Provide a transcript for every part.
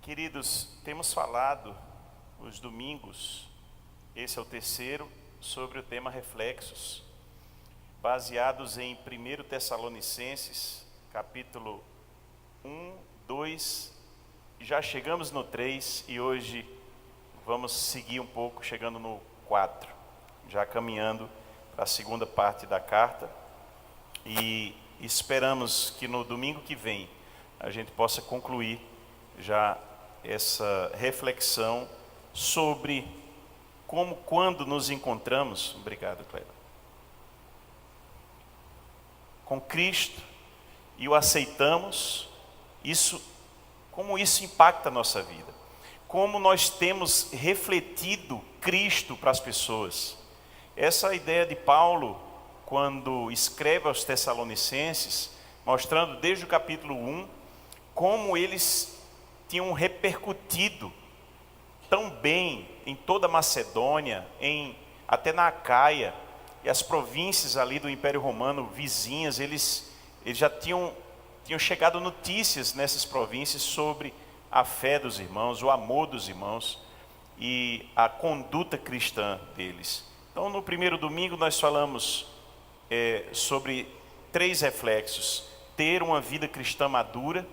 Queridos, temos falado os domingos, esse é o terceiro, sobre o tema reflexos, baseados em 1 Tessalonicenses, capítulo 1, 2, já chegamos no 3 e hoje vamos seguir um pouco, chegando no 4, já caminhando para a segunda parte da carta, e esperamos que no domingo que vem a gente possa concluir já essa reflexão sobre como, quando nos encontramos, obrigado, Cleber, com Cristo e o aceitamos, como isso impacta a nossa vida, como nós temos refletido Cristo para as pessoas. Essa é a ideia de Paulo quando escreve aos Tessalonicenses, mostrando desde o capítulo 1 como eles tinham repercutido tão bem em toda a Macedônia, até na Acaia, e as províncias ali do Império Romano vizinhas, eles já tinham chegado notícias nessas províncias sobre a fé dos irmãos, o amor dos irmãos e a conduta cristã deles. Então, no primeiro domingo nós falamos sobre 3 reflexos: ter uma vida cristã madura,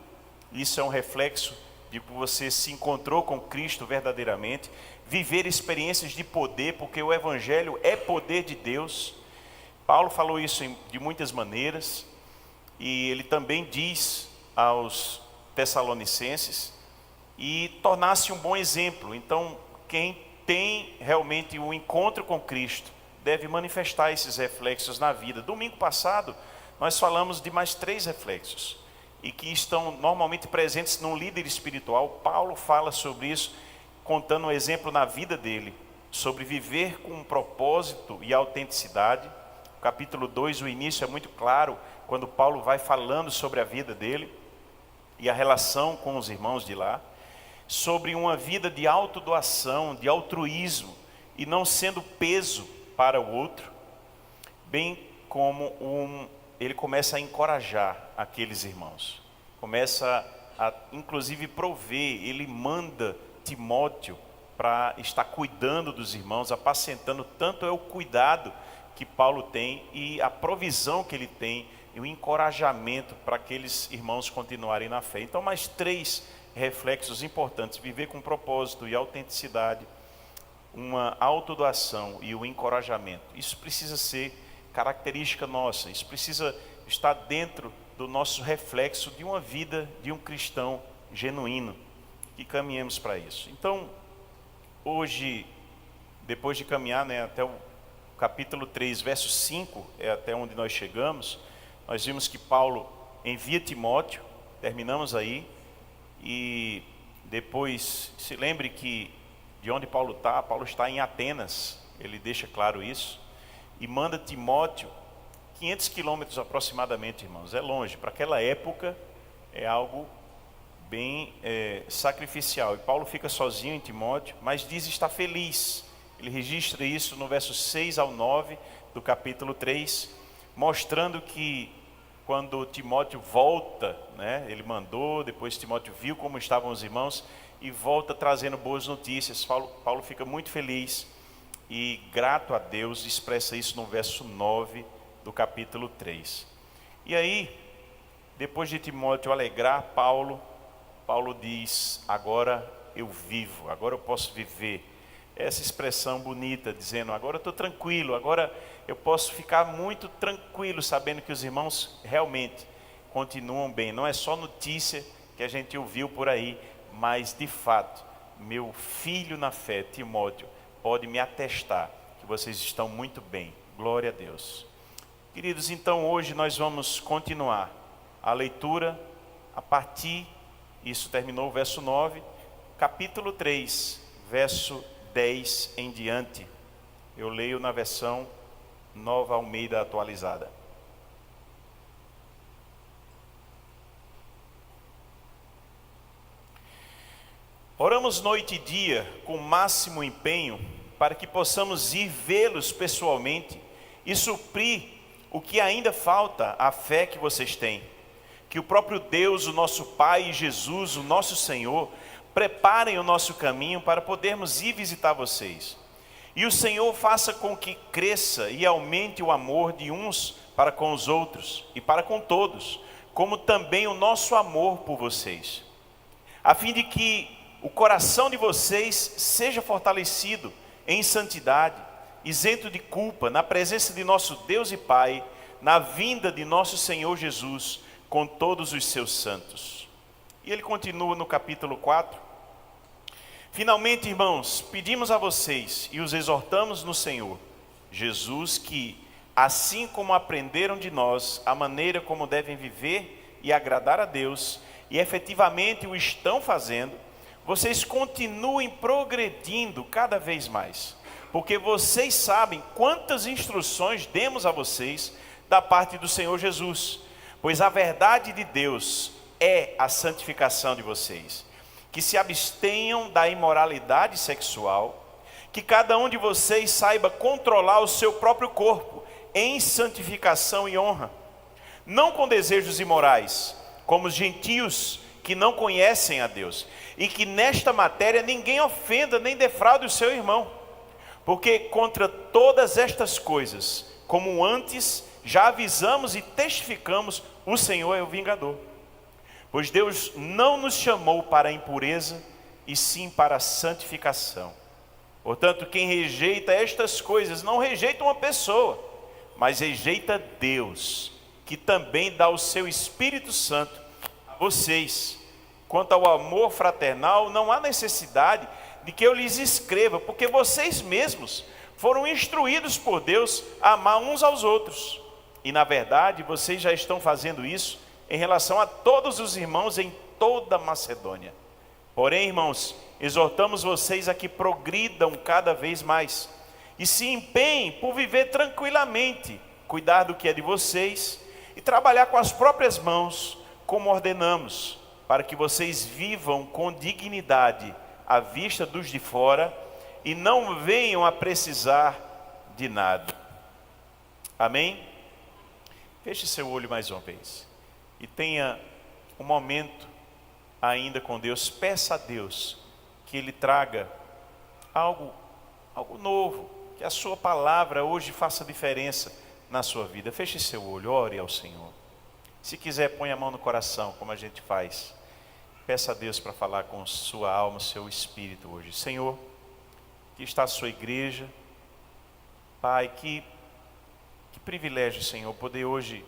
isso é um reflexo de que você se encontrou com Cristo verdadeiramente; viver experiências de poder, porque o Evangelho é poder de Deus. Paulo falou isso de muitas maneiras, e ele também diz aos Tessalonicenses, e tornar-se um bom exemplo. Então, quem tem realmente um encontro com Cristo deve manifestar esses reflexos na vida. Domingo passado, nós falamos de mais 3 reflexos, e que estão normalmente presentes num líder espiritual. Paulo fala sobre isso, contando um exemplo na vida dele, sobre viver com um propósito e autenticidade. Capítulo 2, o início é muito claro, quando Paulo vai falando sobre a vida dele e a relação com os irmãos de lá, sobre uma vida de autodoação, de altruísmo, e não sendo peso para o outro, bem como ele começa a encorajar aqueles irmãos, começa a inclusive prover, ele manda Timóteo para estar cuidando dos irmãos, apacentando. Tanto é o cuidado que Paulo tem e a provisão que ele tem e o encorajamento para aqueles irmãos continuarem na fé. Então, mais 3 reflexos importantes: viver com propósito e autenticidade, uma autodoação e o encorajamento. Isso precisa ser característica nossa, isso precisa estar dentro do nosso reflexo de uma vida de um cristão genuíno, que caminhemos para isso. Então, hoje, depois de caminhar até o capítulo 3, verso 5, é até onde nós chegamos, nós vimos que Paulo envia Timóteo, terminamos aí, e depois, se lembre que de onde Paulo está em Atenas, ele deixa claro isso, e manda Timóteo 500 quilômetros aproximadamente, irmãos, é longe, para aquela época é algo bem sacrificial, e Paulo fica sozinho em Timóteo, mas diz estar feliz. Ele registra isso no verso 6 ao 9 do capítulo 3, mostrando que quando Timóteo volta, ele mandou, depois Timóteo viu como estavam os irmãos e volta trazendo boas notícias. Paulo fica muito feliz e grato a Deus, expressa isso no verso 9 do capítulo 3. E aí, depois de Timóteo alegrar Paulo diz: agora eu vivo, agora eu posso viver. Essa expressão bonita, dizendo: agora eu estou tranquilo, agora eu posso ficar muito tranquilo, sabendo que os irmãos realmente continuam bem. Não é só notícia que a gente ouviu por aí, mas de fato, meu filho na fé, Timóteo, pode me atestar que vocês estão muito bem. Glória a Deus. Queridos, então hoje nós vamos continuar a leitura a partir, isso terminou o verso 9, capítulo 3, verso 10 em diante. Eu leio na versão Nova Almeida atualizada. Oramos noite e dia com máximo empenho para que possamos ir vê-los pessoalmente e suprir o que ainda falta à fé que vocês têm. Que o próprio Deus, o nosso Pai, e Jesus, o nosso Senhor, preparem o nosso caminho para podermos ir visitar vocês. E o Senhor faça com que cresça e aumente o amor de uns para com os outros e para com todos, como também o nosso amor por vocês, a fim de que o coração de vocês seja fortalecido em santidade, isento de culpa, na presença de nosso Deus e Pai, na vinda de nosso Senhor Jesus, com todos os seus santos. E ele continua no capítulo 4. Finalmente, irmãos, pedimos a vocês e os exortamos no Senhor Jesus que, assim como aprenderam de nós a maneira como devem viver e agradar a Deus, e efetivamente o estão fazendo, vocês continuem progredindo cada vez mais, porque vocês sabem quantas instruções demos a vocês da parte do Senhor Jesus, pois a verdade de Deus é a santificação de vocês, que se abstenham da imoralidade sexual, que cada um de vocês saiba controlar o seu próprio corpo em santificação e honra, não com desejos imorais, como os gentios que não conhecem a Deus, e que nesta matéria ninguém ofenda nem defraude o seu irmão, porque contra todas estas coisas, como antes já avisamos e testificamos, o Senhor é o vingador. Pois Deus não nos chamou para a impureza, e sim para a santificação. Portanto, quem rejeita estas coisas, não rejeita uma pessoa, mas rejeita Deus, que também dá o seu Espírito Santo a vocês. Quanto ao amor fraternal, não há necessidade de que eu lhes escreva, porque vocês mesmos foram instruídos por Deus a amar uns aos outros. E na verdade, vocês já estão fazendo isso em relação a todos os irmãos em toda a Macedônia. Porém, irmãos, exortamos vocês a que progridam cada vez mais e se empenhem por viver tranquilamente, cuidar do que é de vocês e trabalhar com as próprias mãos, como ordenamos, para que vocês vivam com dignidade à vista dos de fora e não venham a precisar de nada. Amém? Feche seu olho mais uma vez e tenha um momento ainda com Deus. Peça a Deus que Ele traga algo novo, que a sua palavra hoje faça diferença na sua vida. Feche seu olho, ore ao Senhor. Se quiser, põe a mão no coração, como a gente faz. Peça a Deus para falar com sua alma, seu espírito hoje. Senhor, aqui está a sua igreja. Pai, que privilégio, Senhor, poder hoje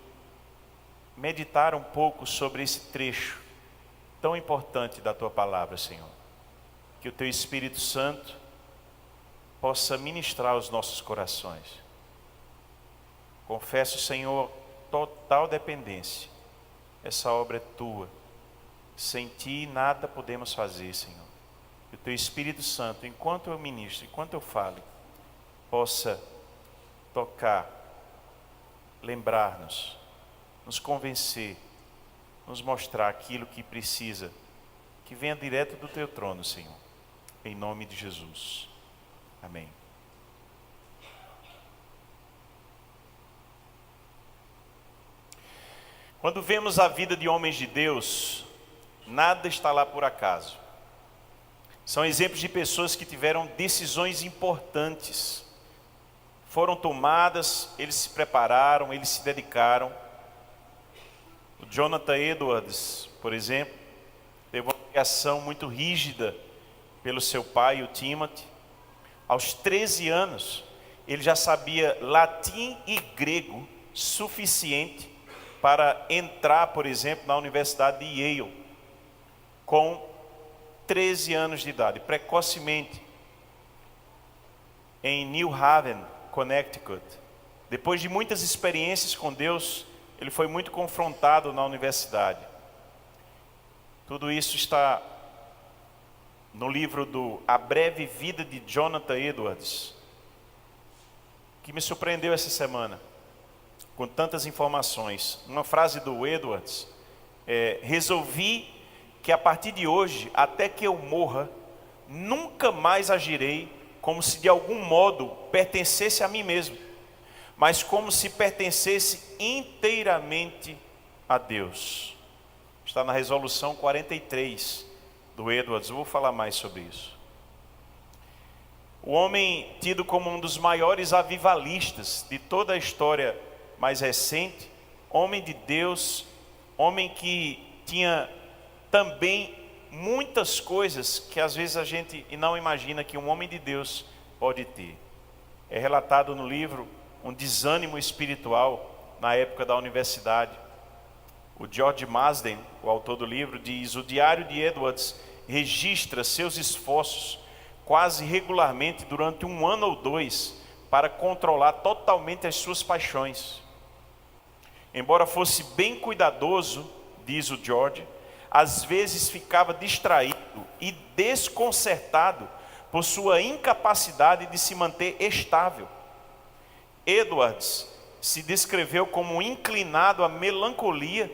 meditar um pouco sobre esse trecho tão importante da Tua palavra, Senhor. Que o Teu Espírito Santo possa ministrar os nossos corações. Confesso, Senhor, total dependência. Essa obra é Tua. Sem Ti nada podemos fazer, Senhor. Que o Teu Espírito Santo, enquanto eu ministro, enquanto eu falo, possa tocar, lembrar-nos, nos convencer, nos mostrar aquilo que precisa, que venha direto do Teu trono, Senhor. Em nome de Jesus. Amém. Quando vemos a vida de homens de Deus, nada está lá por acaso. São exemplos de pessoas que tiveram decisões importantes. Foram tomadas, eles se prepararam, eles se dedicaram. O Jonathan Edwards, por exemplo, teve uma criação muito rígida pelo seu pai, o Timothy. Aos 13 anos, ele já sabia latim e grego suficiente para entrar, por exemplo, na Universidade de Yale, com 13 anos de idade, precocemente, em New Haven, Connecticut. Depois de muitas experiências com Deus, ele foi muito confrontado na universidade. Tudo isso está no livro do A Breve Vida de Jonathan Edwards, que me surpreendeu essa semana, com tantas informações. Uma frase do Edwards resolvi que a partir de hoje, até que eu morra, nunca mais agirei como se de algum modo pertencesse a mim mesmo, mas como se pertencesse inteiramente a Deus. Está na resolução 43 do Edwards, eu vou falar mais sobre isso. O homem tido como um dos maiores avivalistas de toda a história mais recente, homem de Deus, homem que tinha também muitas coisas que às vezes a gente não imagina que um homem de Deus pode ter. É relatado no livro um desânimo espiritual na época da universidade. O George Marsden, o autor do livro, diz: o diário de Edwards registra seus esforços quase regularmente durante 1 ano ou 2 para controlar totalmente as suas paixões. Embora fosse bem cuidadoso, diz o George, às vezes ficava distraído e desconcertado por sua incapacidade de se manter estável. Edwards se descreveu como inclinado à melancolia,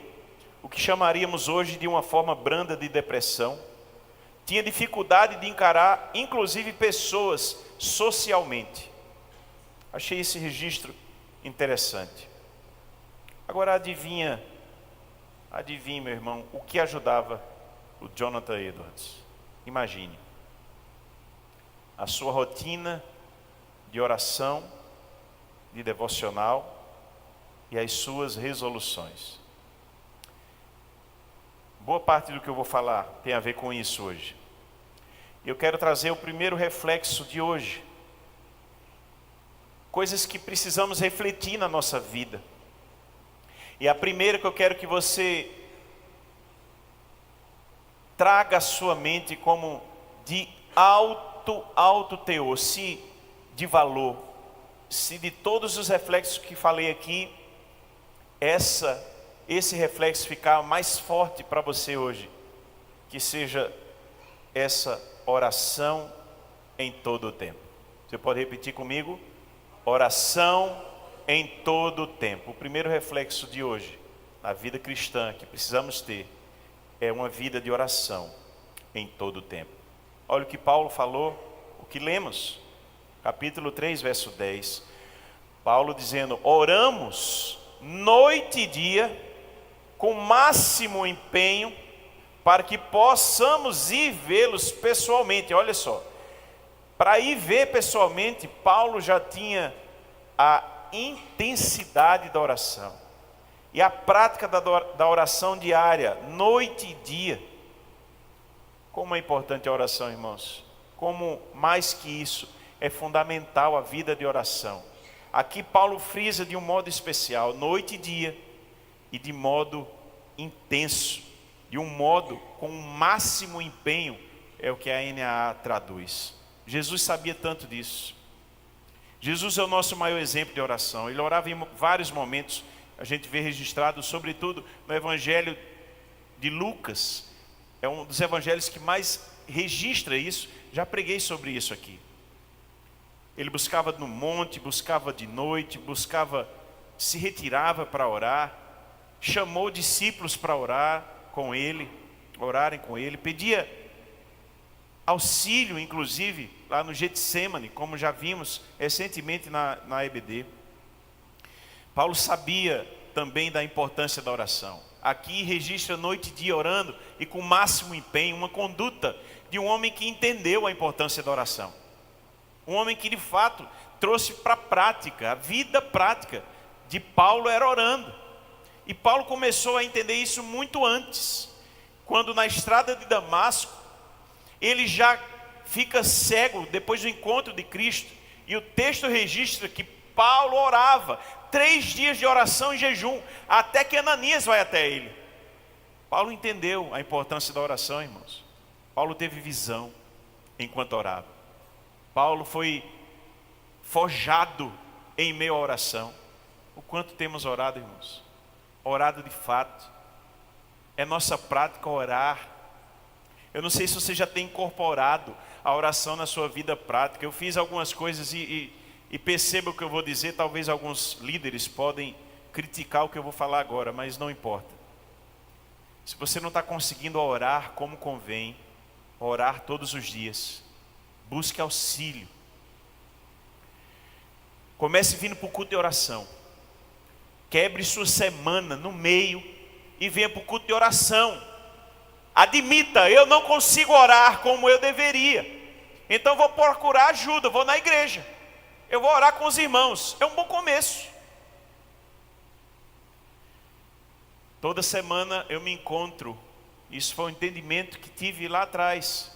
o que chamaríamos hoje de uma forma branda de depressão. Tinha dificuldade de encarar, inclusive, pessoas socialmente. Achei esse registro interessante. Agora adivinha, meu irmão, o que ajudava o Jonathan Edwards? Imagine a sua rotina de oração, de devocional e as suas resoluções. Boa parte do que eu vou falar tem a ver com isso hoje. Eu quero trazer o primeiro reflexo de hoje. Coisas que precisamos refletir na nossa vida. E a primeira que eu quero que você traga à sua mente como de alto teor, se de valor, se de todos os reflexos que falei aqui, esse reflexo ficar mais forte para você hoje, que seja essa oração em todo o tempo. Você pode repetir comigo? Oração em todo o tempo. O primeiro reflexo de hoje, na vida cristã, que precisamos ter, é uma vida de oração em todo o tempo. Olha o que Paulo falou, o que lemos, capítulo 3, verso 10. Paulo dizendo: oramos noite e dia, com máximo empenho, para que possamos ir vê-los pessoalmente. Olha só, para ir ver pessoalmente, Paulo já tinha a intensidade da oração e a prática da oração diária, noite e dia. Como é importante a oração, irmãos. Como mais que isso, é fundamental a vida de oração. Aqui Paulo frisa de um modo especial, noite e dia, e de modo intenso, de um modo com o máximo empenho, é o que a NAA traduz. Jesus sabia tanto disso. Jesus é o nosso maior exemplo de oração. Ele orava em vários momentos, a gente vê registrado, sobretudo no Evangelho de Lucas. É um dos evangelhos que mais registra isso. Já preguei sobre isso aqui. Ele buscava no monte, buscava de noite, se retirava para orar, chamou discípulos para orarem com ele, pedia auxílio, inclusive, lá no Getsemane, como já vimos recentemente na EBD. Paulo sabia também da importância da oração. Aqui registra noite e dia orando e com o máximo empenho, uma conduta de um homem que entendeu a importância da oração. Um homem que de fato trouxe para a prática, a vida prática de Paulo era orando. E Paulo começou a entender isso muito antes, quando na estrada de Damasco, ele já fica cego depois do encontro de Cristo. E o texto registra que Paulo orava 3 dias de oração e jejum, até que Ananias vai até ele. Paulo entendeu a importância da oração, irmãos. Paulo teve visão enquanto orava. Paulo foi forjado em meio à oração. O quanto temos orado, irmãos? Orado de fato. É nossa prática orar. Eu não sei se você já tem incorporado a oração na sua vida prática. Eu fiz algumas coisas e perceba o que eu vou dizer. Talvez alguns líderes podem criticar o que eu vou falar agora, mas não importa. Se você não está conseguindo orar como convém, orar todos os dias, busque auxílio. Comece vindo para o culto de oração. Quebre sua semana no meio e venha para o culto de oração. Admita, eu não consigo orar como eu deveria. Então vou procurar ajuda, vou na igreja. Eu vou orar com os irmãos. É um bom começo. Toda semana eu me encontro. Isso foi um entendimento que tive lá atrás,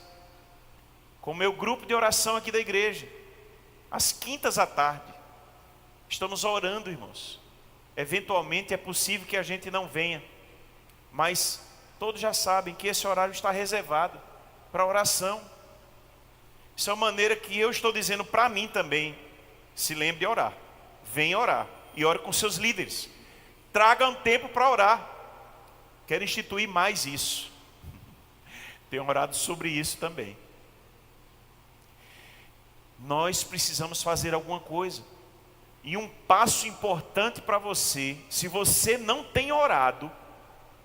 com o meu grupo de oração aqui da igreja. Às quintas à tarde. Estamos orando, irmãos. Eventualmente é possível que a gente não venha, mas todos já sabem que esse horário está reservado para oração. Isso é uma maneira que eu estou dizendo para mim também. Se lembre de orar. Venha orar e ore com seus líderes. Traga um tempo para orar. Quero instituir mais isso. Tenho orado sobre isso também. Nós precisamos fazer alguma coisa. E um passo importante para você, se você não tem orado,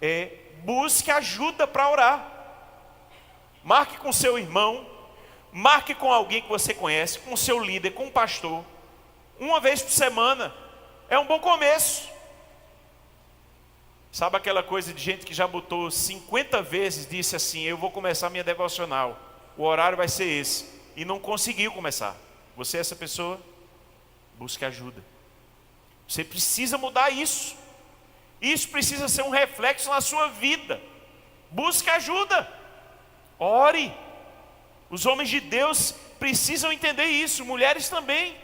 é busque ajuda para orar. Marque com seu irmão, marque com alguém que você conhece, com seu líder, com o pastor. Uma vez por semana, é um bom começo. Sabe aquela coisa de gente que já botou 50 vezes, disse assim, eu vou começar minha devocional, o horário vai ser esse, e não conseguiu começar. Você é essa pessoa? Busque ajuda. Você precisa mudar isso. Isso precisa ser um reflexo na sua vida. Busque ajuda. Ore. Os homens de Deus precisam entender isso, mulheres também.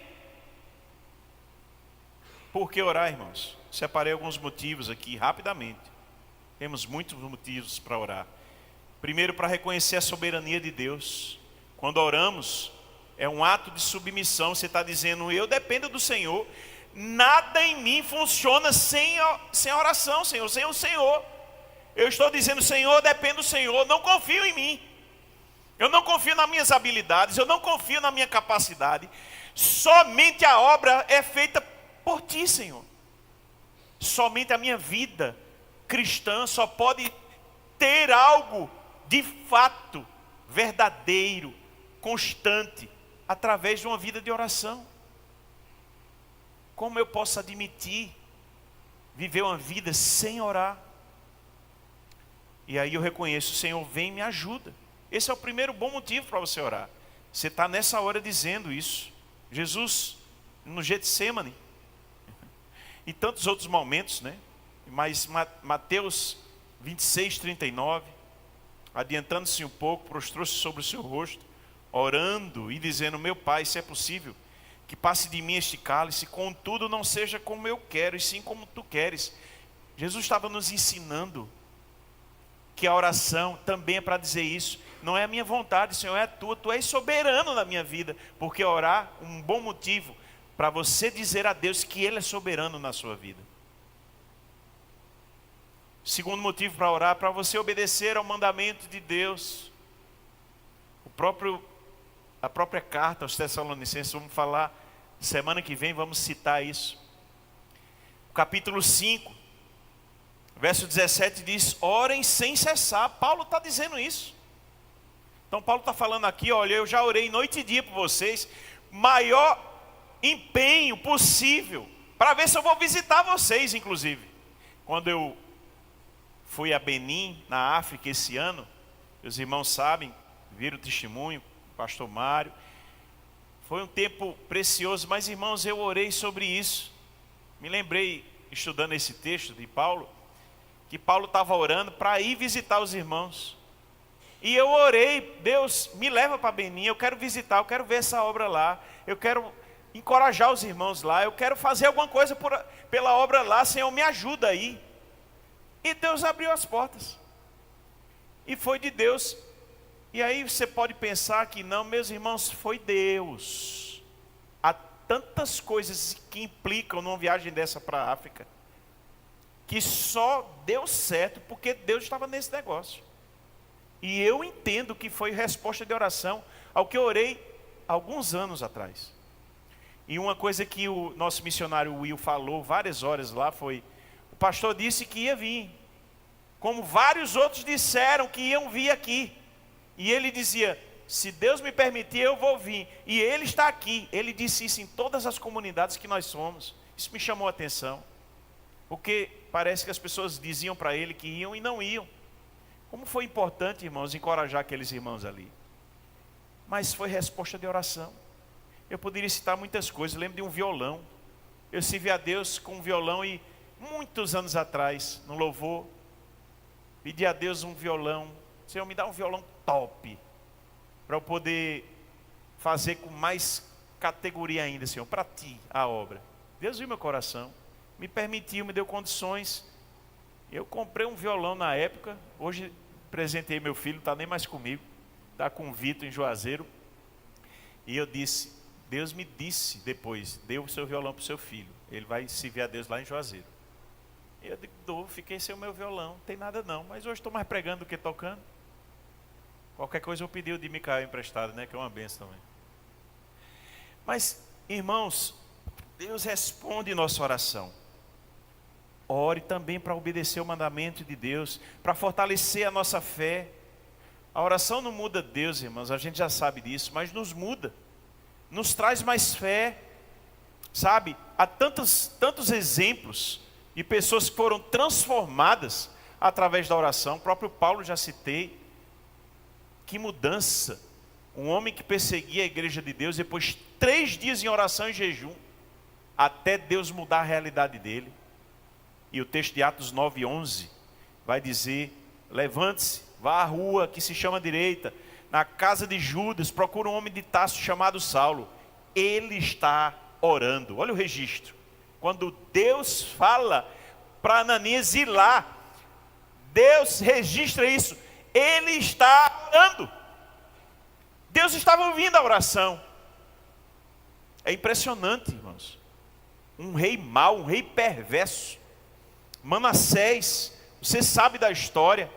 Por que orar, irmãos? Separei alguns motivos aqui rapidamente. Temos muitos motivos para orar. Primeiro, para reconhecer a soberania de Deus. Quando oramos, é um ato de submissão. Você está dizendo, eu dependo do Senhor. Nada em mim funciona sem a oração, Senhor, sem o Senhor. Eu estou dizendo, Senhor, eu dependo do Senhor, não confio em mim. Eu não confio nas minhas habilidades, eu não confio na minha capacidade. Somente a obra é feita por Ti, Senhor. Somente a minha vida cristã só pode ter algo de fato, verdadeiro, constante, através de uma vida de oração. Como eu posso admitir viver uma vida sem orar? E aí eu reconheço, Senhor, vem e me ajuda. Esse é o primeiro bom motivo para você orar. Você está nessa hora dizendo isso. Jesus, no Getsêmani, e tantos outros momentos, né? Mas Mateus 26, 39, adiantando-se um pouco, prostrou-se sobre o seu rosto, orando e dizendo, meu Pai, se é possível, que passe de mim este cálice, contudo não seja como eu quero, e sim como Tu queres. Jesus estava nos ensinando que a oração também é para dizer isso. Não é a minha vontade, Senhor, é a Tua. Tu és soberano na minha vida. Porque orar, um bom motivo para você dizer a Deus que Ele é soberano na sua vida. Segundo motivo para orar, para você obedecer ao mandamento de Deus. A própria carta aos Tessalonicenses, vamos falar, semana que vem vamos citar isso. O capítulo 5, verso 17 diz, orem sem cessar. Paulo está dizendo isso. Então Paulo está falando aqui, olha, eu já orei noite e dia por vocês, maior empenho possível, para ver se eu vou visitar vocês, inclusive. Quando eu fui a Benin, na África, esse ano, os irmãos sabem, viram o testemunho, pastor Mário, foi um tempo precioso, mas irmãos, eu orei sobre isso. Me lembrei, estudando esse texto de Paulo, que Paulo estava orando para ir visitar os irmãos. E eu orei, Deus, me leva para Benin, eu quero visitar, eu quero ver essa obra lá, eu quero encorajar os irmãos lá, eu quero fazer alguma coisa pela obra lá, Senhor, me ajuda aí. E Deus abriu as portas. E foi de Deus. E aí você pode pensar que não, meus irmãos, foi Deus. Há tantas coisas que implicam numa viagem dessa para a África, que só deu certo porque Deus estava nesse negócio. E eu entendo que foi resposta de oração ao que eu orei alguns anos atrás. E uma coisa que o nosso missionário Will falou várias horas lá foi, o pastor disse que ia vir, como vários outros disseram que iam vir aqui. E ele dizia, se Deus me permitir, eu vou vir. E ele está aqui. Ele disse isso em todas as comunidades que nós somos. Isso me chamou a atenção. Porque parece que as pessoas diziam para ele que iam e não iam. Como foi importante, irmãos, encorajar aqueles irmãos ali. Mas foi resposta de oração. Eu poderia citar muitas coisas. Eu lembro de um violão. Eu servi a Deus com um violão e muitos anos atrás, no louvor, pedi a Deus um violão. Senhor, me dá um violão top, para eu poder fazer com mais categoria ainda, Senhor, para Ti a obra. Deus viu meu coração, me permitiu, me deu condições. Eu comprei um violão na época. Hoje presentei meu filho, não está nem mais comigo, está com o Vitor em Juazeiro. E eu disse, Deus me disse depois, dê o seu violão para o seu filho, ele vai servir a Deus lá em Juazeiro. Eu digo, fiquei sem o meu violão, não tem nada não, mas hoje estou mais pregando do que tocando. Qualquer coisa eu pedi o de Micael emprestado, né, que é uma benção também. Mas, irmãos, Deus responde nossa oração. Ore também para obedecer o mandamento de Deus, para fortalecer a nossa fé. A oração não muda Deus, irmãos, a gente já sabe disso, mas nos muda, nos traz mais fé, sabe? Há tantos exemplos de pessoas que foram transformadas através da oração. O próprio Paulo já citei. Que mudança! Um homem que perseguia a igreja de Deus, depois 3 dias em oração e jejum, até Deus mudar a realidade dele. E o texto de Atos 9:11 vai dizer, levante-se, vá à rua que se chama direita, na casa de Judas, procura um homem de Tarso chamado Saulo, ele está orando. Olha o registro, quando Deus fala para Ananias ir lá, Deus registra isso, ele está orando. Deus estava ouvindo a oração. É impressionante, irmãos. Um rei mau, um rei perverso, Manassés, você sabe da história,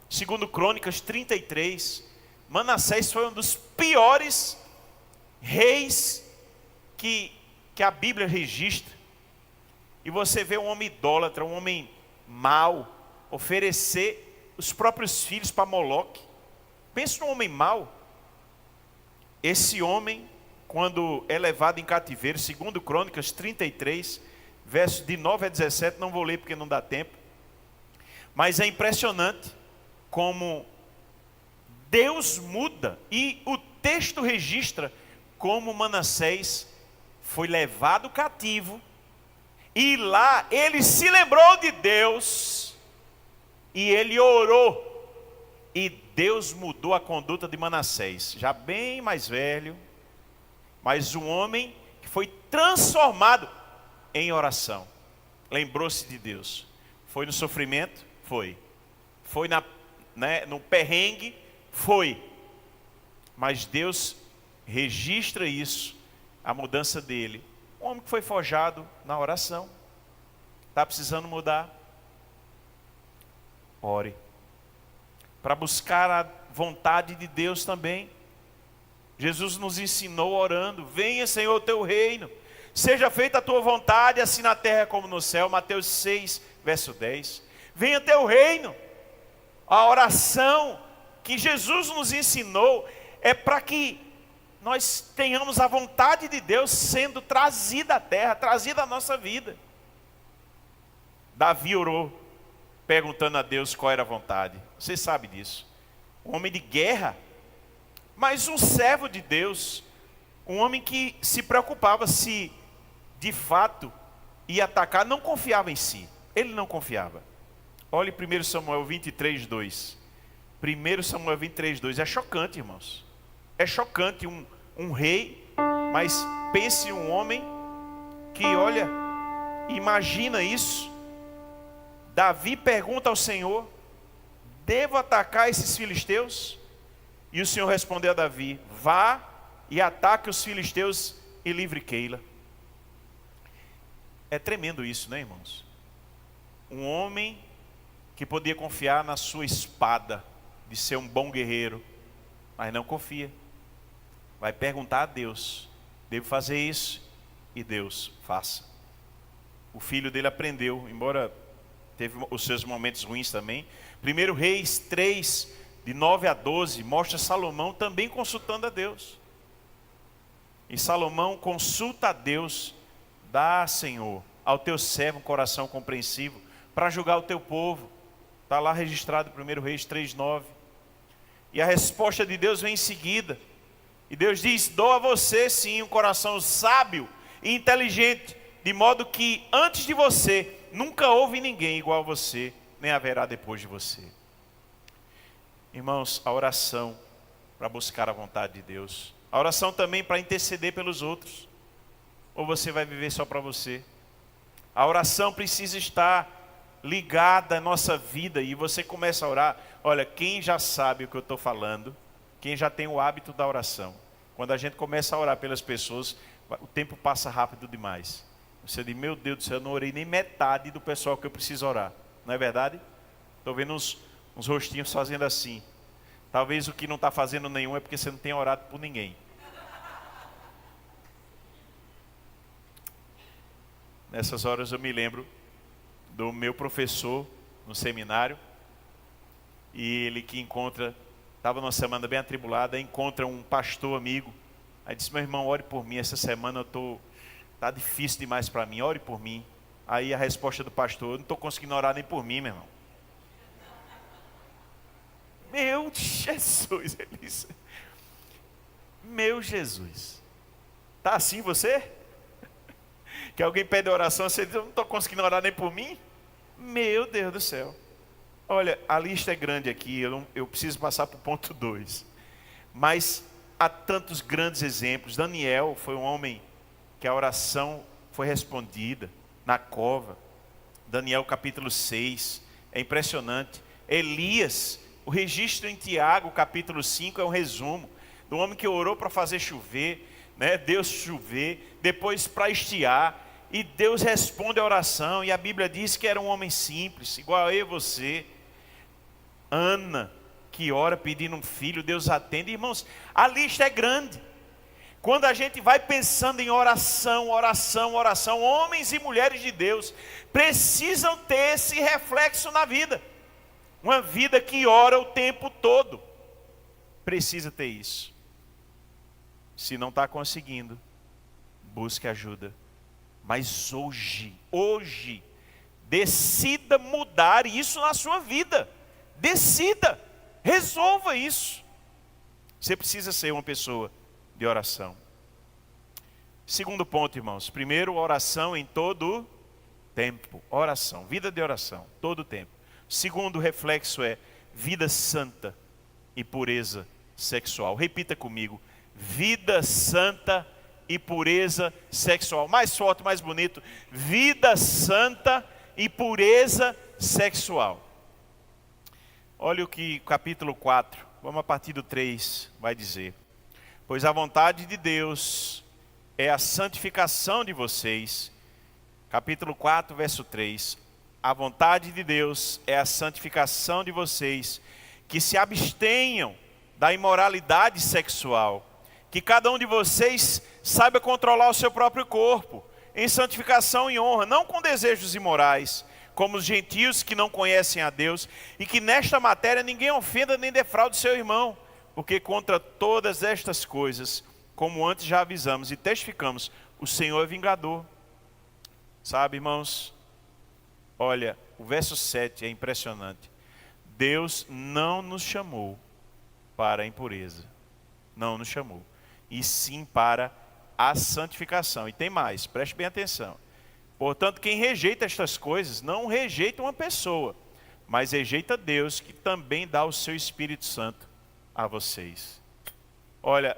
segundo Crônicas 33, Manassés foi um dos piores reis que a Bíblia registra. E você vê um homem idólatra, um homem mau, oferecer os próprios filhos para Moloque. Pensa num homem mau. Esse homem, quando é levado em cativeiro, segundo Crônicas 33, versos de 9 a 17, não vou ler porque não dá tempo, mas é impressionante como Deus muda, e o texto registra como Manassés foi levado cativo, e lá ele se lembrou de Deus, e ele orou, e Deus mudou a conduta de Manassés, já bem mais velho, mas um homem que foi transformado em oração. Lembrou-se de Deus. Foi no sofrimento? Foi. Foi no perrengue? Foi. Mas Deus registra isso, a mudança dele. Um homem que foi forjado na oração. Está precisando mudar? Ore. Para buscar a vontade de Deus também. Jesus nos ensinou orando, venha Senhor o teu reino, seja feita a tua vontade, assim na terra como no céu. Mateus 6, verso 10. Venha teu reino. A oração que Jesus nos ensinou é para que nós tenhamos a vontade de Deus sendo trazida à terra, trazida à nossa vida. Davi orou, perguntando a Deus qual era a vontade. Você sabe disso. Um homem de guerra, mas um servo de Deus, um homem que se preocupava se de fato ia atacar, não confiava em si, ele não confiava. Olhe 1 Samuel 23, 2. 1 Samuel 23, 2, é chocante, irmãos. É chocante um rei, mas pense em um homem que, olha, imagina isso. Davi pergunta ao Senhor, devo atacar esses filisteus? E o Senhor respondeu a Davi, vá e ataque os filisteus e livre Keila. É tremendo isso, né, irmãos? Um homem que podia confiar na sua espada, de ser um bom guerreiro, mas não confia. Vai perguntar a Deus, devo fazer isso? E Deus, faça. O filho dele aprendeu, embora teve os seus momentos ruins também. 1 Reis 3, de 9 a 12, mostra Salomão também consultando a Deus. E Salomão consulta a Deus, dá, Senhor, ao teu servo um coração compreensivo, para julgar o teu povo, Está lá registrado em 1 Reis 3:9. E a resposta de Deus vem em seguida. E Deus diz: dou a você sim um coração sábio e inteligente, de modo que antes de você nunca houve ninguém igual a você, nem haverá depois de você. Irmãos, a oração para buscar a vontade de Deus. A oração também para interceder pelos outros. Ou você vai viver só para você? A oração precisa estar ligada à nossa vida, e você começa a orar. Olha, quem já sabe o que eu estou falando, quem já tem o hábito da oração, quando a gente começa a orar pelas pessoas, o tempo passa rápido demais. Você diz: meu Deus do céu, eu não orei nem metade do pessoal que eu preciso orar. Não é verdade? Estou vendo uns rostinhos fazendo assim. Talvez o que não está fazendo nenhum é porque você não tem orado por ninguém. Nessas horas eu me lembro do meu professor no seminário, e ele que estava numa semana bem atribulada, encontra um pastor amigo, aí disse: meu irmão, ore por mim, essa semana está difícil demais para mim, ore por mim. Aí a resposta do pastor: eu não estou conseguindo orar nem por mim, meu irmão. Meu Jesus, ele disse: meu Jesus, está assim você? Que alguém pede oração, você diz: eu não estou conseguindo orar nem por mim? Meu Deus do céu. Olha, a lista é grande aqui, eu preciso passar para o ponto 2. Mas há tantos grandes exemplos. Daniel foi um homem que a oração foi respondida na cova. Daniel capítulo 6, é impressionante. Elias, o registro em Tiago capítulo 5 é um resumo do homem que orou para fazer chover, né? Deus chover, depois para estiar, e Deus responde a oração. E a Bíblia diz que era um homem simples, igual a eu e você. Ana, que ora pedindo um filho, Deus atende. Irmãos, a lista é grande. Quando a gente vai pensando em oração, oração, oração, homens e mulheres de Deus precisam ter esse reflexo na vida. Uma vida que ora o tempo todo precisa ter isso. Se não está conseguindo, busque ajuda. Mas hoje, decida mudar isso na sua vida. Decida, resolva isso. Você precisa ser uma pessoa de oração. Segundo ponto, irmãos. Primeiro, oração em todo tempo. Oração, vida de oração, todo tempo. Segundo reflexo é vida santa e pureza sexual. Repita comigo: vida santa e pureza sexual. Mais forte, mais bonito: vida santa e pureza sexual. Olha o que capítulo 4, vamos a partir do 3, vai dizer: pois a vontade de Deus é a santificação de vocês. Capítulo 4, verso 3. A vontade de Deus é a santificação de vocês, que se abstenham da imoralidade sexual, que cada um de vocês saiba controlar o seu próprio corpo, em santificação e honra, não com desejos imorais, como os gentios que não conhecem a Deus, e que nesta matéria ninguém ofenda nem defraude seu irmão, porque contra todas estas coisas, como antes já avisamos e testificamos, o Senhor é vingador. Sabe, irmãos, olha, o verso 7 é impressionante. Deus não nos chamou para a impureza, não nos chamou, e sim para a santificação. E tem mais, preste bem atenção. Portanto, quem rejeita estas coisas, não rejeita uma pessoa, mas rejeita Deus, que também dá o seu Espírito Santo a vocês. Olha,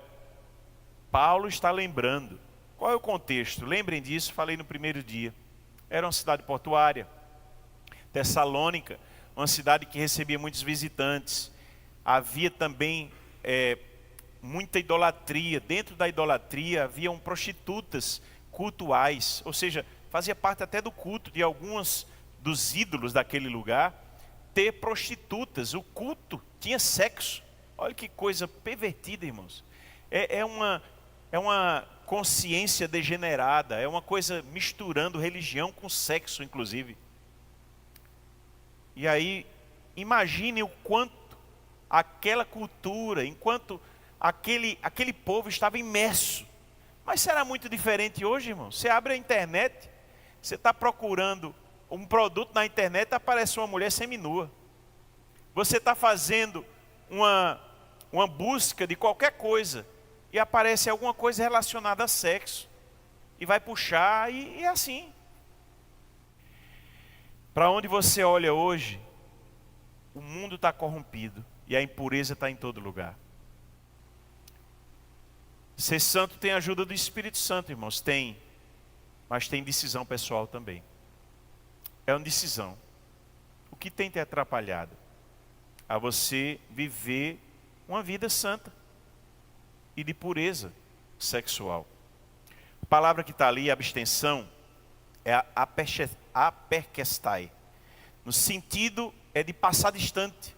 Paulo está lembrando. Qual é o contexto? Lembrem disso, falei no primeiro dia. Era uma cidade portuária. Tessalônica, uma cidade que recebia muitos visitantes. Havia também muita idolatria. Dentro da idolatria haviam prostitutas cultuais, ou seja, fazia parte até do culto de alguns dos ídolos daquele lugar, ter prostitutas. O culto tinha sexo. Olha que coisa pervertida, irmãos. É uma consciência degenerada, é uma coisa misturando religião com sexo, inclusive. E aí, imagine o quanto aquela cultura, enquanto aquele povo estava imerso. Mas será muito diferente hoje, irmão? Você abre a internet, você está procurando um produto na internet, aparece uma mulher seminua. Você está fazendo uma busca de qualquer coisa e aparece alguma coisa relacionada a sexo. E vai puxar e é assim. Para onde você olha hoje, o mundo está corrompido e a impureza está em todo lugar. Ser santo tem a ajuda do Espírito Santo, irmãos, tem. Mas tem decisão pessoal também. É uma decisão. O que tem te atrapalhado? A você viver uma vida santa e de pureza sexual. A palavra que está ali, abstenção, é a aperkestai. No sentido é de passar distante.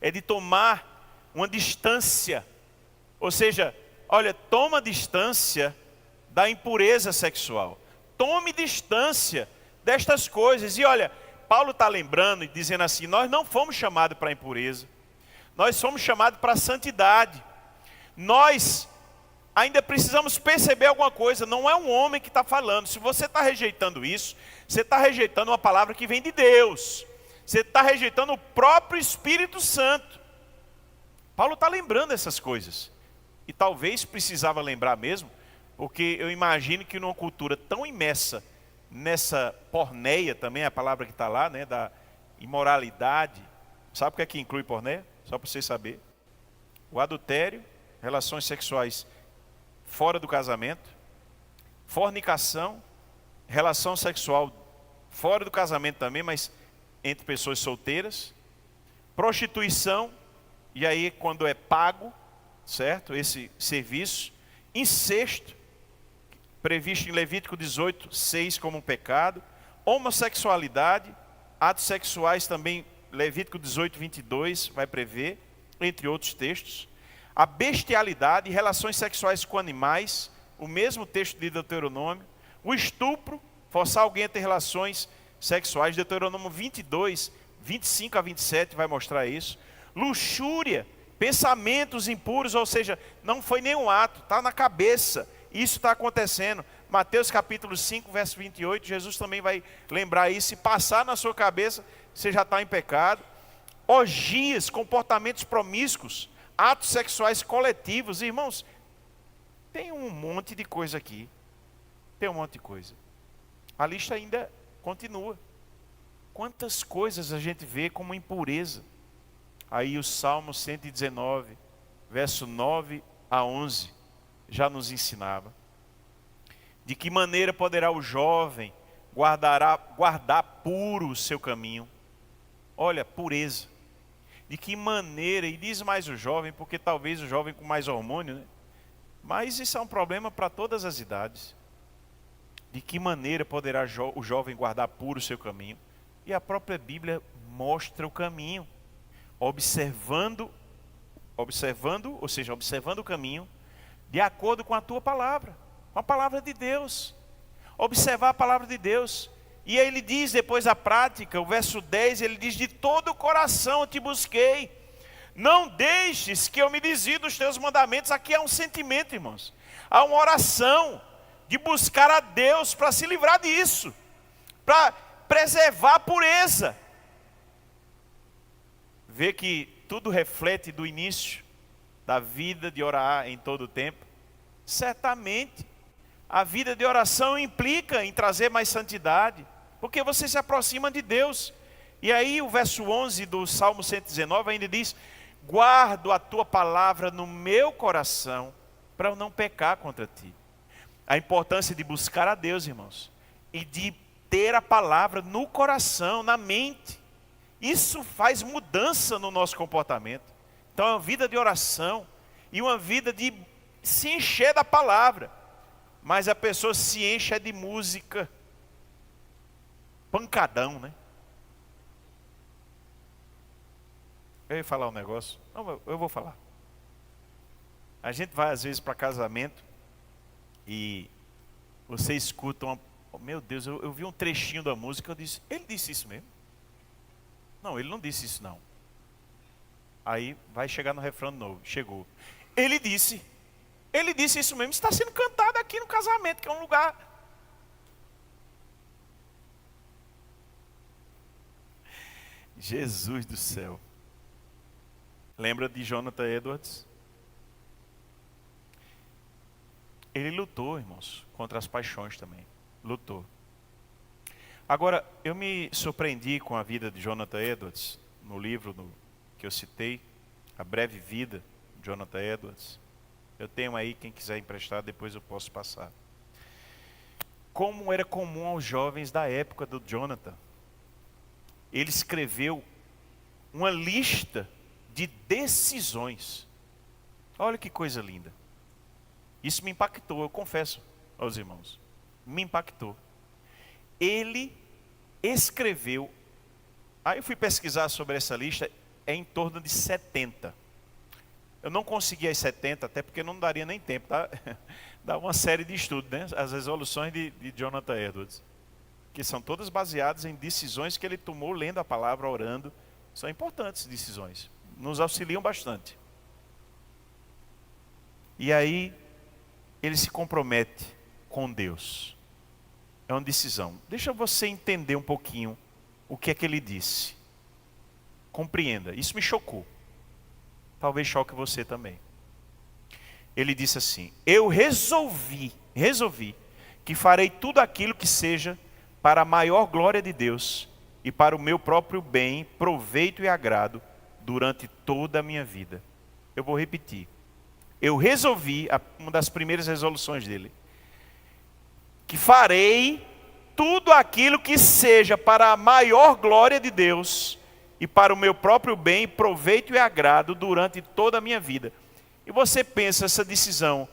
É de tomar uma distância. Ou seja, olha, toma distância da impureza sexual. Tome distância destas coisas. E olha, Paulo está lembrando e dizendo assim, nós não fomos chamados para a impureza. Nós fomos chamados para a santidade. Nós ainda precisamos perceber alguma coisa, não é um homem que está falando. Se você está rejeitando isso, você está rejeitando uma palavra que vem de Deus. Você está rejeitando o próprio Espírito Santo. Paulo está lembrando essas coisas. E talvez precisava lembrar mesmo, porque eu imagino que numa cultura tão imersa nessa porneia também, a palavra que está lá, né, da imoralidade. Sabe o que é que inclui porneia? Só para vocês saberem. O adultério, relações sexuais fora do casamento, fornicação, relação sexual fora do casamento também, mas entre pessoas solteiras, prostituição, e aí quando é pago, certo? Esse serviço, incesto, previsto em Levítico 18, 6 como um pecado, homossexualidade, atos sexuais também, Levítico 18, 22 vai prever, entre outros textos. A bestialidade, relações sexuais com animais, o mesmo texto de Deuteronômio. O estupro, forçar alguém a ter relações sexuais, Deuteronômio 22, 25 a 27 vai mostrar isso. Luxúria, pensamentos impuros, ou seja, não foi nenhum ato, está na cabeça. Isso está acontecendo. Mateus capítulo 5, verso 28, Jesus também vai lembrar isso. Se passar na sua cabeça, você já está em pecado. Orgias, comportamentos promíscuos, atos sexuais coletivos. Irmãos, tem um monte de coisa aqui. Tem um monte de coisa. A lista ainda continua. Quantas coisas a gente vê como impureza. Aí o Salmo 119, verso 9 a 11, já nos ensinava. De que maneira poderá o jovem guardar puro o seu caminho? Olha, pureza. De que maneira, e diz mais o jovem, porque talvez o jovem com mais hormônio, né? Mas isso é um problema para todas as idades. De que maneira poderá o jovem guardar puro o seu caminho? E a própria Bíblia mostra o caminho. Observando, ou seja, observando o caminho, de acordo com a tua palavra, com a palavra de Deus. Observar a palavra de Deus. E aí ele diz, depois a prática, o verso 10, ele diz, de todo o coração eu te busquei. Não deixes que eu me desvie dos teus mandamentos. Aqui há um sentimento, irmãos. Há uma oração de buscar a Deus para se livrar disso. Para preservar a pureza. Vê que tudo reflete do início da vida de orar em todo o tempo. Certamente, a vida de oração implica em trazer mais santidade. Porque você se aproxima de Deus. E aí o verso 11 do Salmo 119 ainda diz, guardo a tua palavra no meu coração, para eu não pecar contra ti. A importância de buscar a Deus, irmãos, e de ter a palavra no coração, na mente. Isso faz mudança no nosso comportamento. Então é uma vida de oração e uma vida de se encher da palavra. Mas a pessoa se enche de música. Pancadão, né? Eu ia falar um negócio. Não, eu vou falar. A gente vai às vezes para casamento e você escuta uma... Oh, meu Deus, eu vi um trechinho da música, eu disse, ele disse isso mesmo? Não, ele não disse isso não. Aí vai chegar no refrão de novo. Chegou. Ele disse isso mesmo. Está sendo cantado aqui no casamento, que é um lugar. Jesus do céu. Lembra de Jonathan Edwards? Ele lutou, irmãos, contra as paixões também. Lutou. Agora, eu me surpreendi com a vida de Jonathan Edwards, no livro que eu citei, A Breve Vida de Jonathan Edwards. Eu tenho aí, quem quiser emprestar, depois eu posso passar. Como era comum aos jovens da época do Jonathan. Ele escreveu uma lista de decisões. Olha que coisa linda. Isso me impactou, eu confesso aos irmãos. Me impactou. Ele escreveu, aí eu fui pesquisar sobre essa lista, é em torno de 70. Eu não consegui as 70, até porque não daria nem tempo, tá? Dá uma série de estudos, né? As resoluções de Jonathan Edwards, que são todas baseadas em decisões que ele tomou lendo a palavra, orando. São importantes decisões, nos auxiliam bastante. E aí, ele se compromete com Deus. É uma decisão. Deixa você entender um pouquinho o que é que ele disse. Compreenda, isso me chocou. Talvez choque você também. Ele disse assim: eu resolvi que farei tudo aquilo que seja para a maior glória de Deus e para o meu próprio bem, proveito e agrado durante toda a minha vida. Eu vou repetir. Eu resolvi, uma das primeiras resoluções dele, que farei tudo aquilo que seja para a maior glória de Deus e para o meu próprio bem, proveito e agrado durante toda a minha vida. E você pensa, essa decisão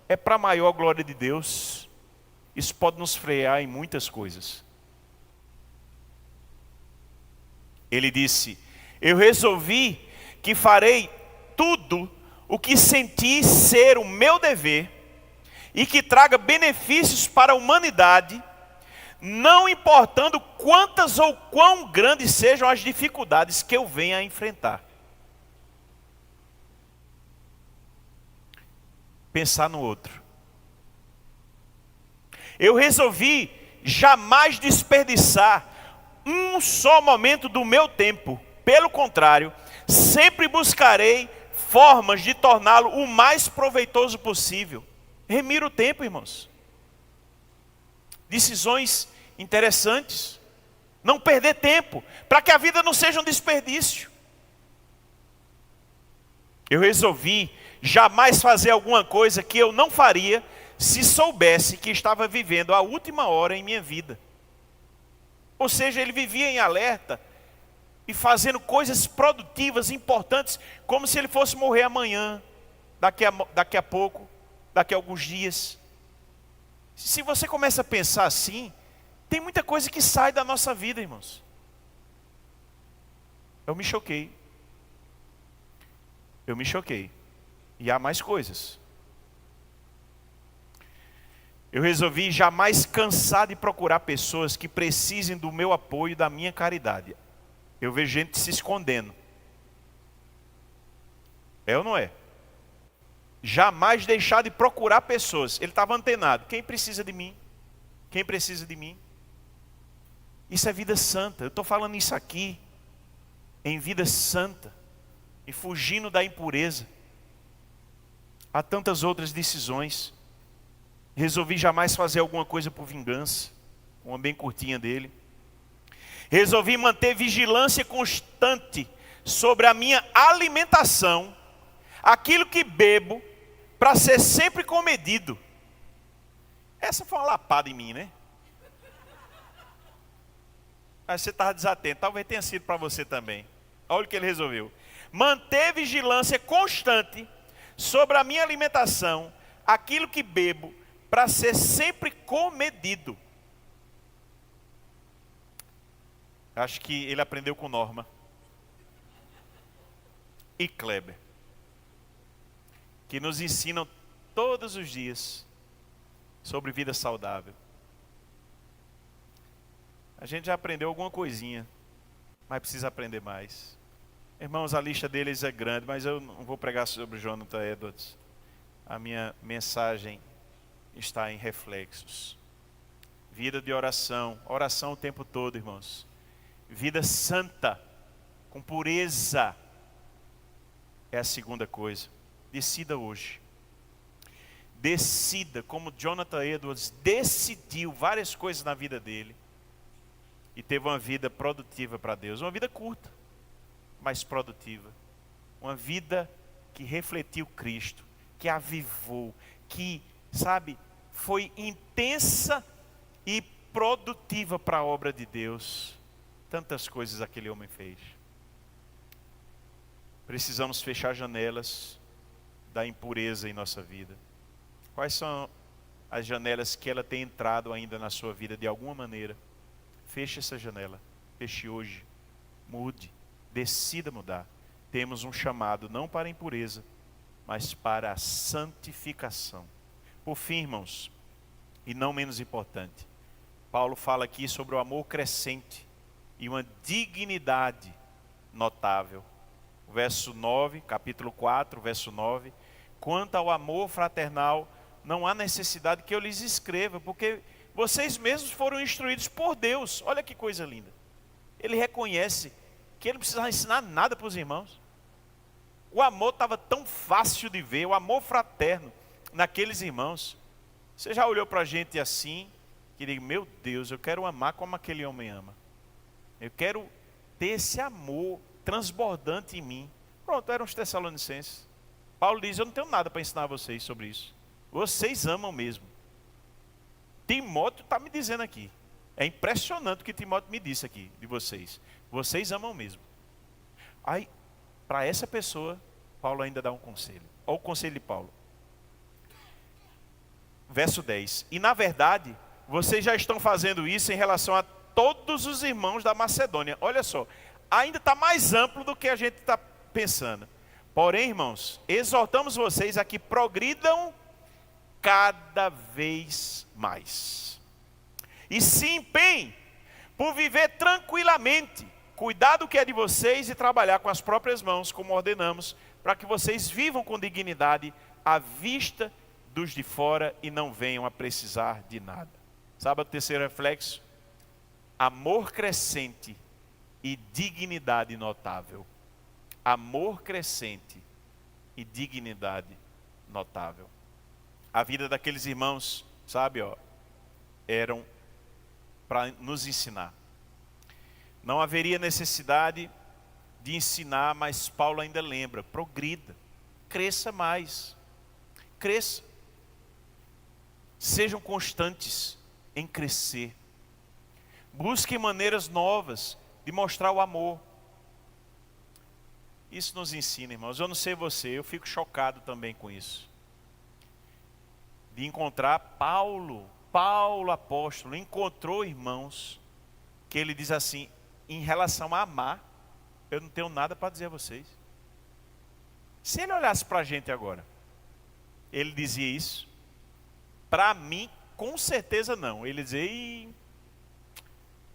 é para a maior glória de Deus? Isso pode nos frear em muitas coisas. Ele disse: eu resolvi que farei tudo o que senti ser o meu dever e que traga benefícios para a humanidade, não importando quantas ou quão grandes sejam as dificuldades que eu venha a enfrentar. Pensar no outro. Eu resolvi jamais desperdiçar um só momento do meu tempo. Pelo contrário, sempre buscarei formas de torná-lo o mais proveitoso possível. Remira o tempo, irmãos. Decisões interessantes. Não perder tempo, para que a vida não seja um desperdício. Eu resolvi jamais fazer alguma coisa que eu não faria se soubesse que estava vivendo a última hora em minha vida. Ou seja, ele vivia em alerta e fazendo coisas produtivas, importantes, como se ele fosse morrer amanhã, daqui a pouco, daqui a alguns dias. Se você começa a pensar assim, tem muita coisa que sai da nossa vida, irmãos. Eu me choquei. E há mais coisas. Eu resolvi jamais cansar de procurar pessoas que precisem do meu apoio e da minha caridade. Eu vejo gente se escondendo. É ou não é? Jamais deixar de procurar pessoas. Ele estava antenado. Quem precisa de mim? Quem precisa de mim? Isso é vida santa. Eu estou falando isso aqui em vida santa e fugindo da impureza. Há tantas outras decisões. Resolvi jamais fazer alguma coisa por vingança. Uma bem curtinha dele. Resolvi manter vigilância constante sobre a minha alimentação, aquilo que bebo, para ser sempre comedido. Essa foi uma lapada em mim, né? Mas você estava desatento, talvez tenha sido para você também. Olha o que ele resolveu. Manter vigilância constante sobre a minha alimentação, aquilo que bebo, para ser sempre comedido. Acho que ele aprendeu com Norma e Kleber, que nos ensinam todos os dias sobre vida saudável. A gente já aprendeu alguma coisinha, mas precisa aprender mais. Irmãos, a lista deles é grande, mas eu não vou pregar sobre Jonathan Edwards. A minha mensagem está em reflexos. Vida de oração, oração o tempo todo, irmãos. Vida santa, com pureza. é a segunda coisa. Decida hoje. Decida, como Jonathan Edwards decidiu várias coisas na vida dele. E teve uma vida produtiva para Deus. Uma vida curta, mas produtiva. Uma vida que refletiu Cristo, que avivou, que, sabe, foi intensa e produtiva para a obra de Deus. Tantas coisas aquele homem fez. Precisamos fechar janelas da impureza em nossa vida. Quais são as janelas que ela tem entrado ainda na sua vida de alguma maneira? Feche essa janela. Feche hoje. Mude. Decida mudar. Temos um chamado não para a impureza, mas para a santificação. Por fim, irmãos, e não menos importante, Paulo fala aqui sobre o amor crescente e uma dignidade notável. Verso 9, capítulo 4, verso 9. Quanto ao amor fraternal, não há necessidade que eu lhes escreva, porque vocês mesmos foram instruídos por Deus. Olha que coisa linda. Ele reconhece que ele não precisava ensinar nada para os irmãos. O amor estava tão fácil de ver, o amor fraterno naqueles irmãos. Você já olhou para a gente assim, que diz, meu Deus, eu quero amar como aquele homem ama. Eu quero ter esse amor transbordante em mim. Pronto, eram os Tessalonicenses. Paulo diz, eu não tenho nada para ensinar a vocês sobre isso. Vocês amam mesmo. Timóteo está me dizendo aqui. É impressionante o que Timóteo me disse aqui, de vocês. Vocês amam mesmo. Aí, para essa pessoa, Paulo ainda dá um conselho. Olha o conselho de Paulo. Verso 10. E na verdade, vocês já estão fazendo isso em relação a todos os irmãos da Macedônia. Olha só, ainda está mais amplo do que a gente está pensando. Porém, irmãos, exortamos vocês a que progridam cada vez mais. E se empenhem por viver tranquilamente, cuidar do que é de vocês e trabalhar com as próprias mãos, como ordenamos, para que vocês vivam com dignidade à vista dos de fora e não venham a precisar de nada. Sabe o terceiro reflexo? Amor crescente e dignidade notável. Amor crescente e dignidade notável. A vida daqueles irmãos, sabe, eram para nos ensinar. Não haveria necessidade de ensinar, mas Paulo ainda lembra, progrida, cresça mais, cresça. Sejam constantes em crescer. Busquem maneiras novas de mostrar o amor. Isso nos ensina, irmãos. Eu não sei você, eu fico chocado também com isso. De encontrar Paulo apóstolo, encontrou irmãos que ele diz assim, em relação a amar, eu não tenho nada para dizer a vocês. Se ele olhasse para a gente agora, ele dizia isso? Para mim, com certeza não. Ele dizia,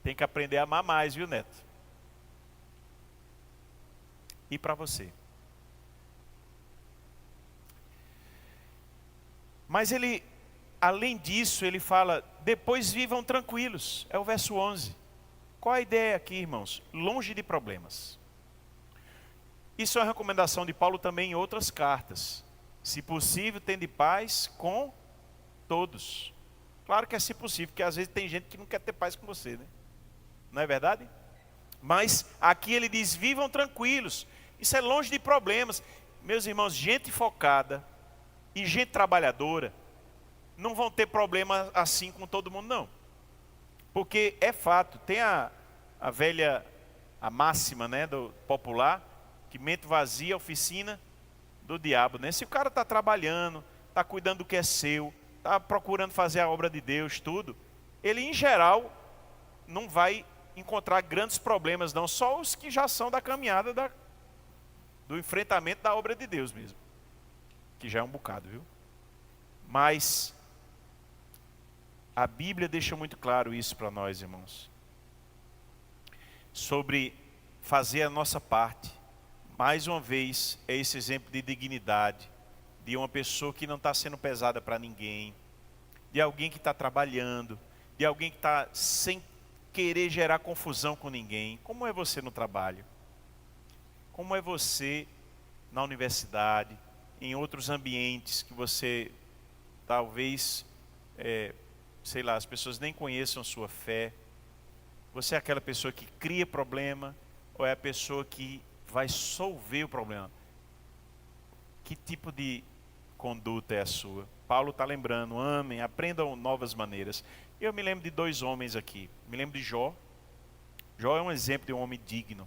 tem que aprender a amar mais, viu, Neto? E para você? Mas ele, além disso, ele fala, depois vivam tranquilos. É o verso 11. Qual a ideia aqui, irmãos? Longe de problemas. Isso é uma recomendação de Paulo também em outras cartas. Se possível, tende paz com todos. Claro que é se possível, porque às vezes tem gente que não quer ter paz com você, né? Não é verdade? Mas aqui ele diz, vivam tranquilos. Isso é longe de problemas. Meus irmãos, gente focada e gente trabalhadora não vão ter problema assim com todo mundo, não. Porque é fato, tem a velha, a máxima, né, do popular, que mente vazia, oficina do diabo, né? Se o cara está trabalhando, está cuidando do que é seu, está procurando fazer a obra de Deus, tudo, ele em geral não vai encontrar grandes problemas, não, só os que já são da caminhada do enfrentamento da obra de Deus mesmo, que já é um bocado, viu? Mas a Bíblia deixa muito claro isso para nós, irmãos, sobre fazer a nossa parte. Mais uma vez, é esse exemplo de dignidade, de uma pessoa que não está sendo pesada para ninguém, de alguém que está trabalhando, de alguém que está sem querer gerar confusão com ninguém. Como é você no trabalho? Como é você na universidade, em outros ambientes que você talvez, sei lá, as pessoas nem conheçam sua fé. Você é aquela pessoa que cria problema ou é a pessoa que vai solver o problema? Que tipo de conduta é a sua? Paulo está lembrando, amem, aprendam novas maneiras. Eu me lembro de 2 homens aqui. Me lembro de Jó. Jó é um exemplo de um homem digno.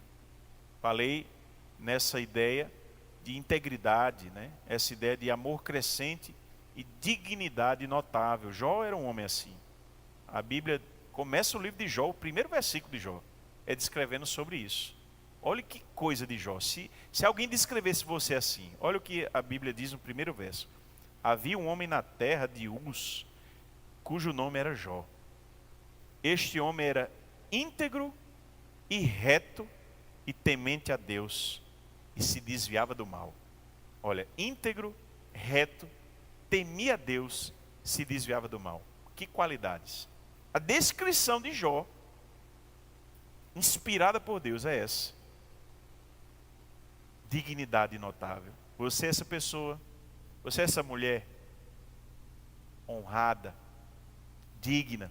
Falei nessa ideia de integridade, né? Essa ideia de amor crescente e dignidade notável. Jó era um homem assim. A Bíblia começa o livro de Jó, o primeiro versículo de Jó é descrevendo sobre isso. Olha que coisa de Jó. Se alguém descrevesse você assim, olha o que a Bíblia diz no primeiro verso. Havia um homem na terra de Uz, cujo nome era Jó. Este homem era íntegro e reto e temente a Deus, e se desviava do mal. Olha, íntegro, reto, temia a Deus, se desviava do mal. Que qualidades! A descrição de Jó, inspirada por Deus, é essa. Dignidade notável. Você é essa pessoa, você é essa mulher honrada, digna,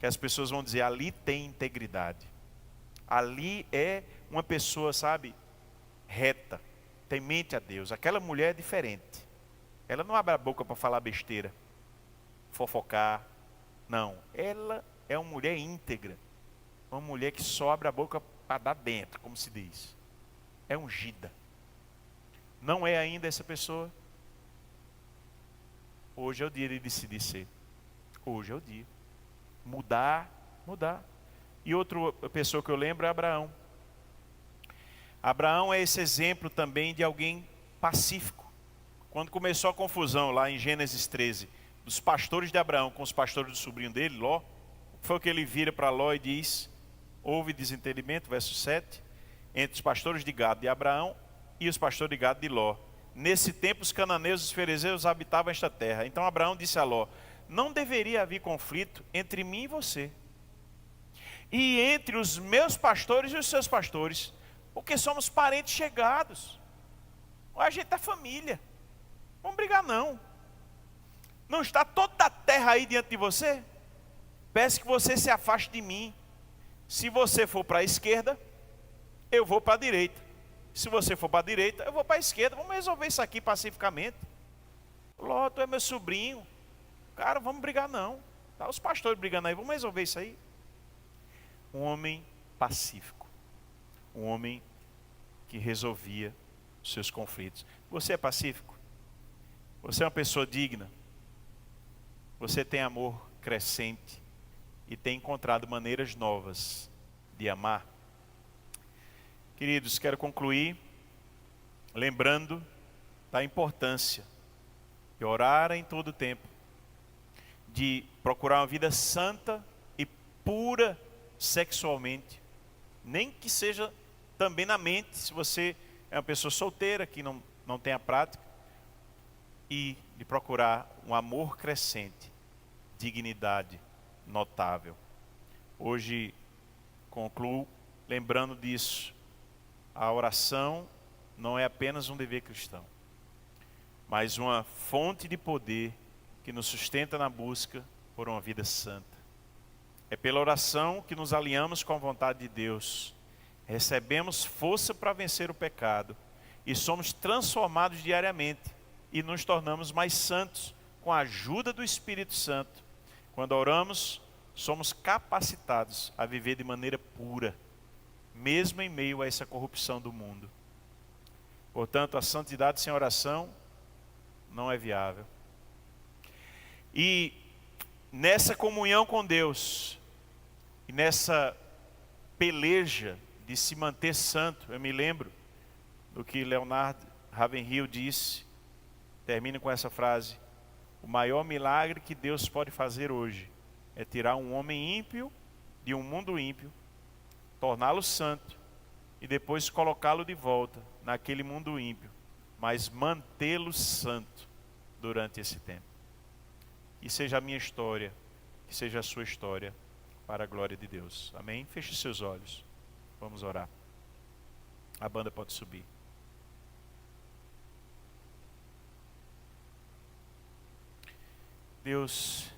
que as pessoas vão dizer, ali tem integridade. Ali é uma pessoa, sabe, reta, temente a Deus. Aquela mulher é diferente. Ela não abre a boca para falar besteira, fofocar. Não, ela é uma mulher íntegra. Uma mulher que só abre a boca para dar dentro, como se diz. É ungida. Não é ainda essa pessoa? Hoje é o dia de decidir ser. Hoje é o dia. Mudar. E outra pessoa que eu lembro é Abraão. Abraão é esse exemplo também de alguém pacífico. Quando começou a confusão lá em Gênesis 13, dos pastores de Abraão com os pastores do sobrinho dele, Ló, foi o que ele vira para Ló e diz, houve desentendimento, verso 7, entre os pastores de gado de Abraão e os pastores de gado de Ló. Nesse tempo os cananeus e os fariseus habitavam esta terra. Então Abraão disse a Ló, não deveria haver conflito entre mim e você, e entre os meus pastores e os seus pastores, porque somos parentes chegados. A gente é família. Vamos brigar não. Não está toda a terra aí diante de você? Peço que você se afaste de mim. Se você for para a esquerda, eu vou para a direita. Se você for para a direita, eu vou para a esquerda. Vamos resolver isso aqui pacificamente. Ló, tu é meu sobrinho. Cara, vamos brigar não. Tá os pastores brigando aí, vamos resolver isso aí. Um homem pacífico. Um homem que resolvia os seus conflitos. Você é pacífico? Você é uma pessoa digna? Você tem amor crescente e tem encontrado maneiras novas de amar? Queridos, quero concluir lembrando da importância de orar em todo o tempo, de procurar uma vida santa e pura sexualmente, nem que seja também na mente, se você é uma pessoa solteira que não tem a prática, e de procurar um amor crescente, dignidade notável. Hoje concluo lembrando disso. A oração não é apenas um dever cristão, mas uma fonte de poder que nos sustenta na busca por uma vida santa. É pela oração que nos alinhamos com a vontade de Deus, recebemos força para vencer o pecado e somos transformados diariamente e nos tornamos mais santos com a ajuda do Espírito Santo. Quando oramos, somos capacitados a viver de maneira pura, mesmo em meio a essa corrupção do mundo. Portanto, a santidade sem oração não é viável. E nessa comunhão com Deus, e nessa peleja de se manter santo, eu me lembro do que Leonard Ravenhill disse, termino com essa frase: o maior milagre que Deus pode fazer hoje é tirar um homem ímpio de um mundo ímpio, torná-lo santo e depois colocá-lo de volta naquele mundo ímpio, mas mantê-lo santo durante esse tempo. Que seja a minha história, que seja a sua história, para a glória de Deus. Amém? Feche seus olhos. Vamos orar. A banda pode subir. Deus,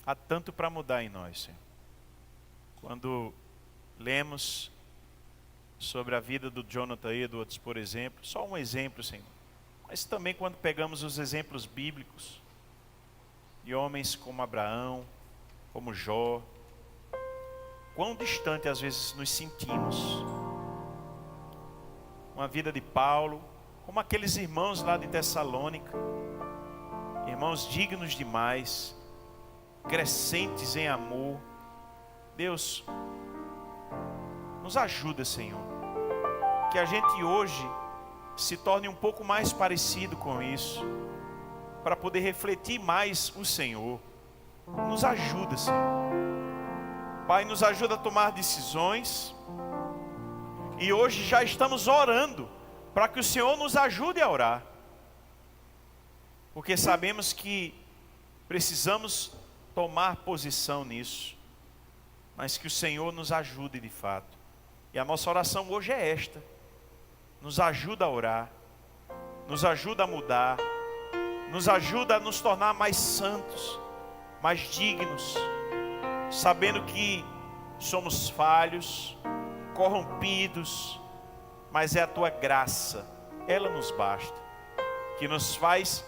há tanto para mudar em nós, Senhor. Quando lemos sobre a vida do Jonathan Edwards, por exemplo, só um exemplo, Senhor, mas também quando pegamos os exemplos bíblicos de homens como Abraão, como Jó, quão distante às vezes nos sentimos. Uma vida de Paulo, como aqueles irmãos lá de Tessalônica, irmãos dignos demais, crescentes em amor. Deus, nos ajuda, Senhor, que a gente hoje se torne um pouco mais parecido com isso, para poder refletir mais o Senhor. Nos ajuda, Senhor. Pai, nos ajuda a tomar decisões. E hoje já estamos orando para que o Senhor nos ajude a orar, porque sabemos que precisamos tomar posição nisso, mas que o Senhor nos ajude de fato. E a nossa oração hoje é esta: nos ajuda a orar, nos ajuda a mudar, nos ajuda a nos tornar mais santos, mais dignos, sabendo que somos falhos, corrompidos, mas é a tua graça, ela nos basta, que nos faz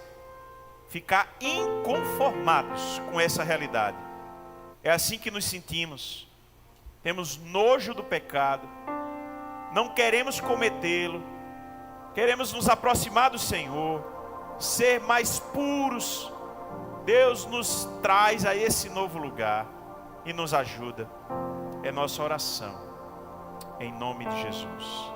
ficar inconformados com essa realidade. É assim que nos sentimos, temos nojo do pecado, não queremos cometê-lo, queremos nos aproximar do Senhor, ser mais puros. Deus nos traz a esse novo lugar e nos ajuda. É nossa oração, em nome de Jesus.